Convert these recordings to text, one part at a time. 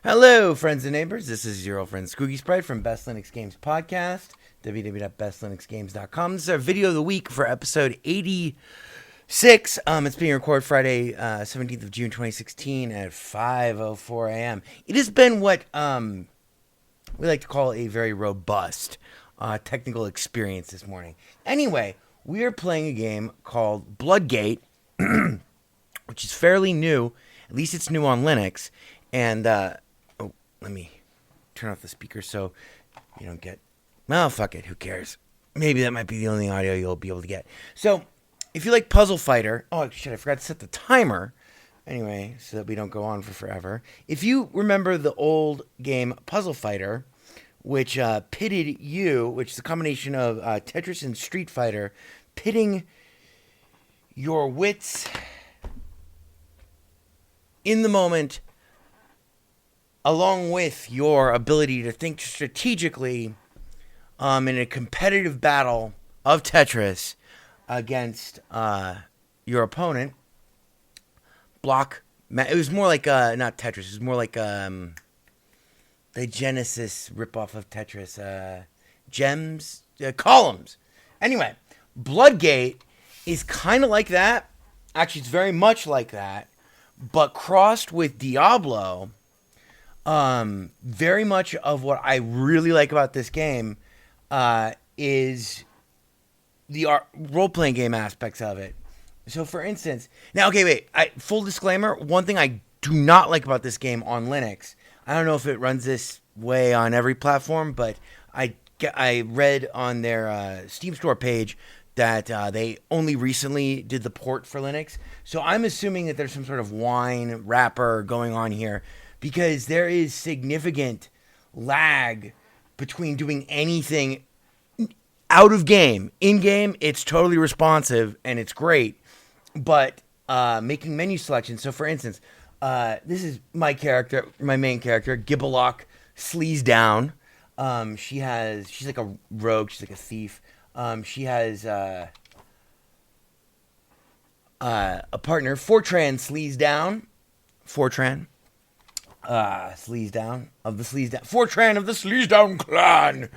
Hello, friends and neighbors. This is your old friend Skooky Sprite from Best Linux Games Podcast, www.bestlinuxgames.com. This is our video of the week for episode 86. It's being recorded Friday, 17th of June, 2016 at 5:04 a.m. It has been what we like to call a very robust technical experience this morning. Anyway, we are playing a game called Bloodgate, which is fairly new. At least it's new on Linux. And, let me turn off the speaker so you don't get... Well, fuck it. Who cares? Maybe that might be the only audio you'll be able to get. So, if you like Puzzle Fighter... Oh, shit, I forgot to set the timer. Anyway, so that we don't go on for forever. If you remember the old game Puzzle Fighter, which pitted you, which is a combination of Tetris and Street Fighter, pitting your wits in the moment along with your ability to think strategically in a competitive battle of Tetris against your opponent. It was more like, not Tetris, it was more like the Genesis ripoff of Tetris. Columns. Anyway, Bloodgate is kind of like that. Actually, it's very much like that. But crossed with Diablo... very much of what I really like about this game is the role-playing game aspects of it. So, for instance... Now, okay, wait. Full disclaimer, one thing I do not like about this game on Linux, I don't know if it runs this way on every platform, but I read on their Steam Store page that they only recently did the port for Linux. So I'm assuming that there's some sort of wine wrapper going on here, because there is significant lag between doing anything out of game. In game, it's totally responsive and it's great, but making menu selections. So, for instance, this is my main character, Gibbelock Sleaze Down. She's like a rogue. She's like a thief. She has a partner, Fortran Sleaze Down. Fortran. Sleaze Down of the Sleaze Down. Fortran of the Sleaze Down clan.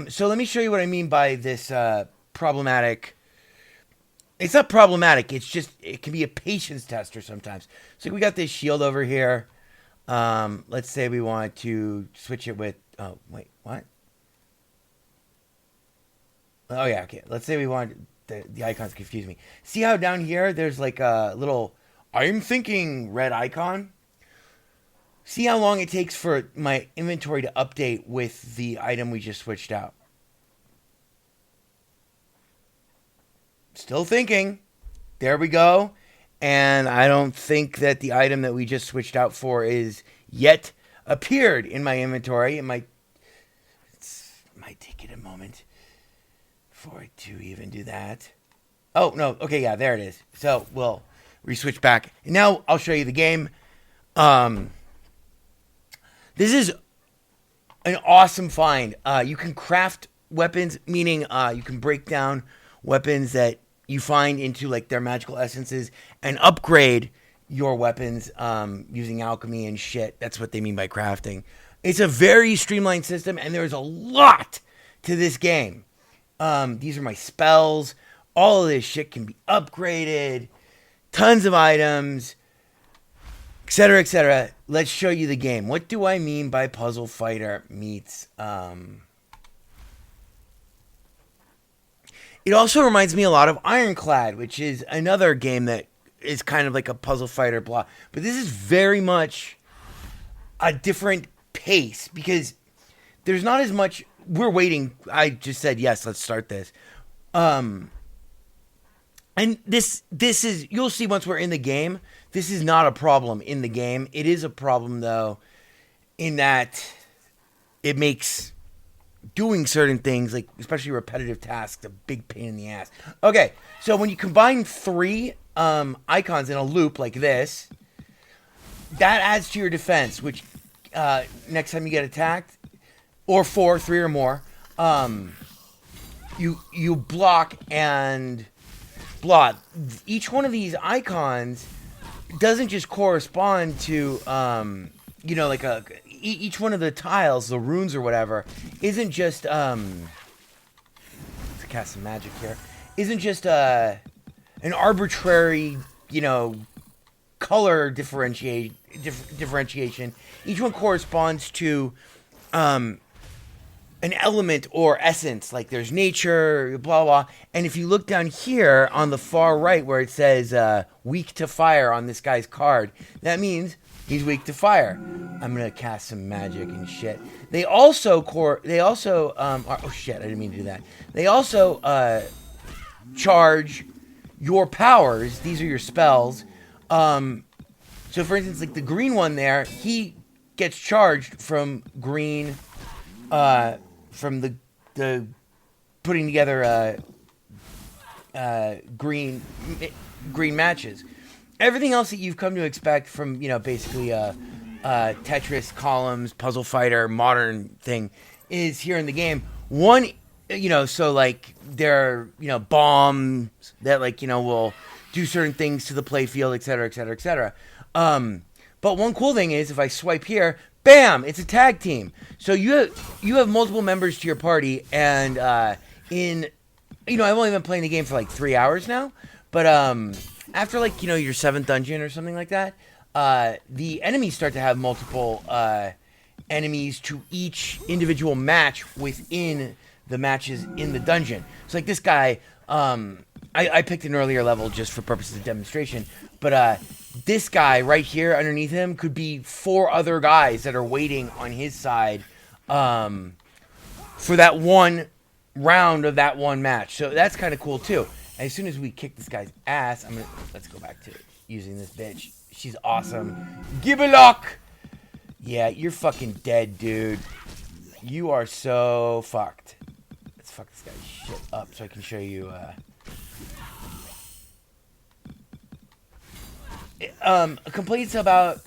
So let me show you what I mean by this problematic. It's not problematic. It's just, it can be a patience tester sometimes. So we got this shield over here. Let's say we want to switch it with. Oh wait, what? Oh yeah, okay. Let's say we want the icons confuse me. See how down here there's like a little I'm thinking red icon? See how long it takes for my inventory to update with the item we just switched out. Still thinking. There we go. And I don't think that the item that we just switched out for is yet appeared in my inventory. It might take it a moment for it to even do that. Oh, no. Okay, yeah, there it is. So we'll re-switch back. And now I'll show you the game. This is an awesome find. You can craft weapons, meaning you can break down weapons that you find into like their magical essences and upgrade your weapons using alchemy and shit. That's what they mean by crafting. It's a very streamlined system, and there's a lot to this game. These are my spells. All of this shit can be upgraded. Tons of items. Etc., etc. Let's show you the game. What do I mean by Puzzle Fighter meets... It also reminds me a lot of Ironclad, which is another game that is kind of like a Puzzle Fighter blah. But this is very much a different pace, because there's not as much... We're waiting. I just said, yes, let's start this. And this is... You'll see once we're in the game... This is not a problem in the game. It is a problem, though, in that it makes doing certain things, like especially repetitive tasks, a big pain in the ass. Okay, so when you combine three icons in a loop like this, that adds to your defense, which next time you get attacked, or three or more, you block and block. Each one of these icons doesn't just correspond to like each one of the tiles, the runes or whatever, isn't just to cast some magic here, isn't just an arbitrary, color differentiation. Each one corresponds to an element or essence, like there's nature, blah blah. And if you look down here on the far right where it says weak to fire on this guy's card, that means he's weak to fire. I'm gonna cast some magic and shit. They also oh shit, I didn't mean to do that. They also charge your powers. These are your spells. So for instance, like the green one there, he gets charged from green, from the putting together green matches. Everything else that you've come to expect from basically Tetris, columns, puzzle fighter, modern thing is here in the game. One, so like there are bombs that will do certain things to the play field, etc., etc., etc. But one cool thing is if I swipe here, bam, it's a tag team. So you have multiple members to your party, and I've only been playing the game for like 3 hours now, but after your 7th dungeon or something like that, the enemies start to have multiple enemies to each individual match within the matches in the dungeon. So like this guy, I picked an earlier level just for purposes of demonstration, but this guy right here underneath him could be 4 other guys that are waiting on his side for that one round of that one match. So that's kind of cool too. As soon as we kick this guy's ass, let's go back to using this bitch. She's awesome. Gibbelock! Yeah, you're fucking dead, dude. You are so fucked. Let's fuck this guy's shit up so I can show you complaints about,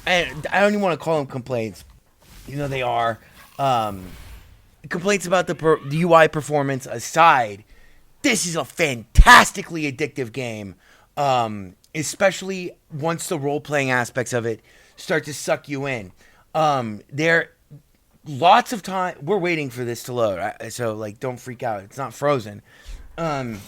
and I don't even want to call them complaints, they are complaints about the UI performance aside. This is a fantastically addictive game, especially once the role-playing aspects of it start to suck you in. There lots of time. We're waiting for this to load, so don't freak out. It's not frozen. And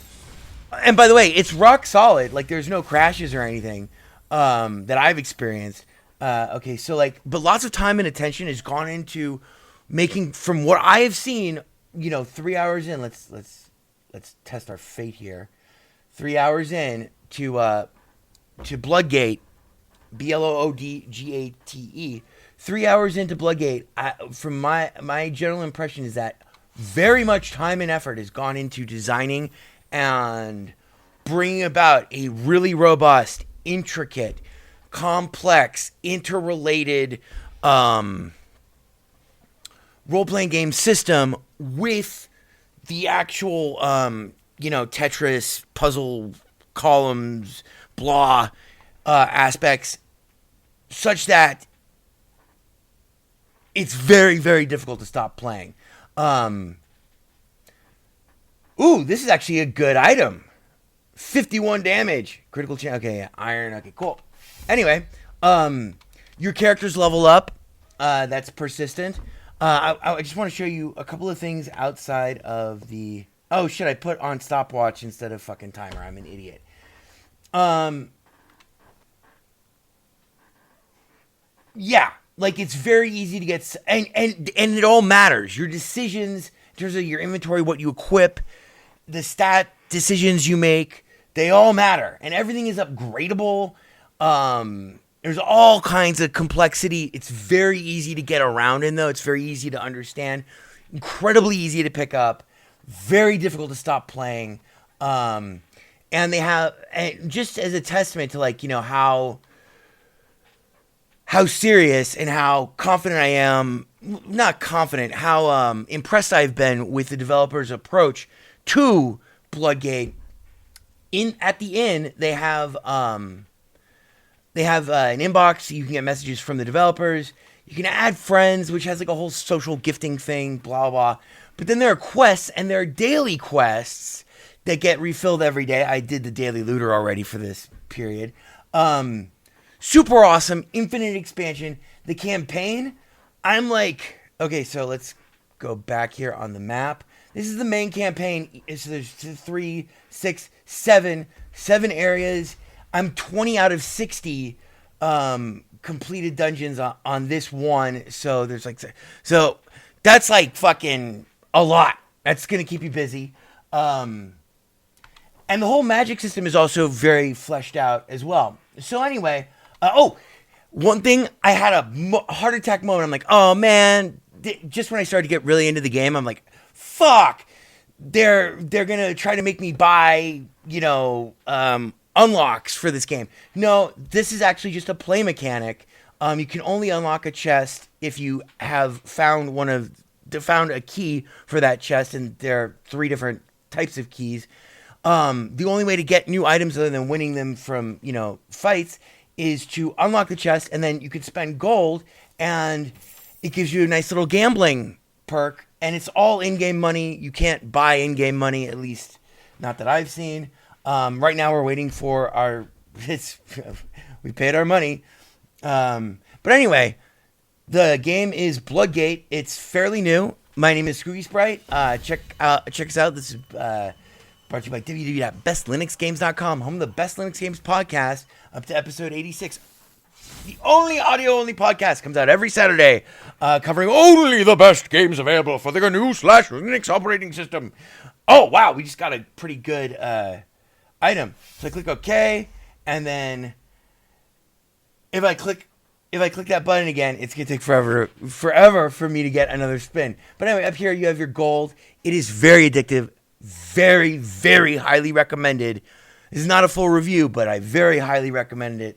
by the way, it's rock solid. There's no crashes or anything that I've experienced. Okay, so but lots of time and attention has gone into making, from what I have seen, 3 hours in. Let's test our fate here. 3 hours in to Bloodgate, Bloodgate. 3 hours into Bloodgate, from my general impression is that very much time and effort has gone into designing and bringing about a really robust, intricate, complex, interrelated role-playing game system with the actual, Tetris, puzzle, columns, blah, aspects, such that it's very, very difficult to stop playing. Ooh, this is actually a good item. 51 damage. Critical chance. Okay, yeah. Iron. Okay, cool. Anyway, your characters level up. That's persistent. I just want to show you a couple of things outside of the... Oh, shit, I put on stopwatch instead of fucking timer. I'm an idiot. Yeah, it's very easy to get... And it all matters. Your decisions, in terms of your inventory, what you equip, the stat decisions you make, they all matter. And everything is upgradable. There's all kinds of complexity. It's very easy to get around in, though. It's very easy to understand. Incredibly easy to pick up. Very difficult to stop playing. And they have, and just as a testament to how serious and how confident I am, not confident, how impressed I've been with the developer's approach to Bloodgate. At the end, they have an inbox. You can get messages from the developers. You can add friends, which has a whole social gifting thing, blah, blah. But then there are quests, and there are daily quests that get refilled every day. I did the daily looter already for this period. Super awesome, infinite expansion. The campaign, I'm like, okay, so let's go back here on the map. This is the main campaign. So there's 3, 6, 7, 7 areas. I'm 20 out of 60 completed dungeons on this one. So there's like, so that's like fucking a lot. That's gonna keep you busy. And the whole magic system is also very fleshed out as well. So anyway, one thing, I had a heart attack moment. I'm like, oh man, just when I started to get really into the game, I'm like, fuck, they're gonna try to make me buy, unlocks for this game. No, this is actually just a play mechanic. You can only unlock a chest if you have found found a key for that chest, and there are 3 different types of keys. The only way to get new items other than winning them from, fights is to unlock the chest, and then you can spend gold, and it gives you a nice little gambling perk, and it's all in-game money. You can't buy in-game money, at least not that I've seen. Right now we're waiting for we paid our money. But anyway, the game is Bloodgate. It's fairly new. My name is Scoogie Sprite. Check us out. This is brought to you by www.bestlinuxgames.com, home of the Best Linux Games podcast, up to episode 86. The only audio-only podcast comes out every Saturday, covering only the best games available for the GNU/Linux operating system. Oh, wow, we just got a pretty good item. So I click OK, and then if I click that button again, it's going to take forever for me to get another spin. But anyway, up here you have your gold. It is very addictive. Very, very highly recommended. This is not a full review, but I very highly recommend it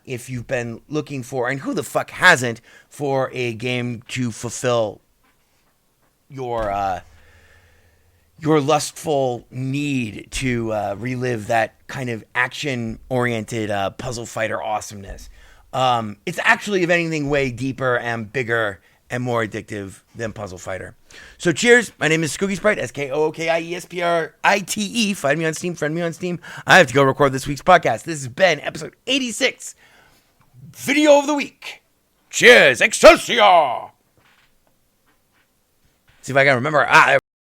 if you've been looking for, and who the fuck hasn't, for a game to fulfill your lustful need to relive that kind of action-oriented puzzle fighter awesomeness. It's actually, if anything, way deeper and bigger and more addictive than Puzzle Fighter. So cheers. My name is Skookie Sprite, SKOOKIESPRITE. Find me on Steam, friend me on Steam. I have to go record this week's podcast. This has been episode 86. Video of the week. Cheers. Excelsior. See if I can remember.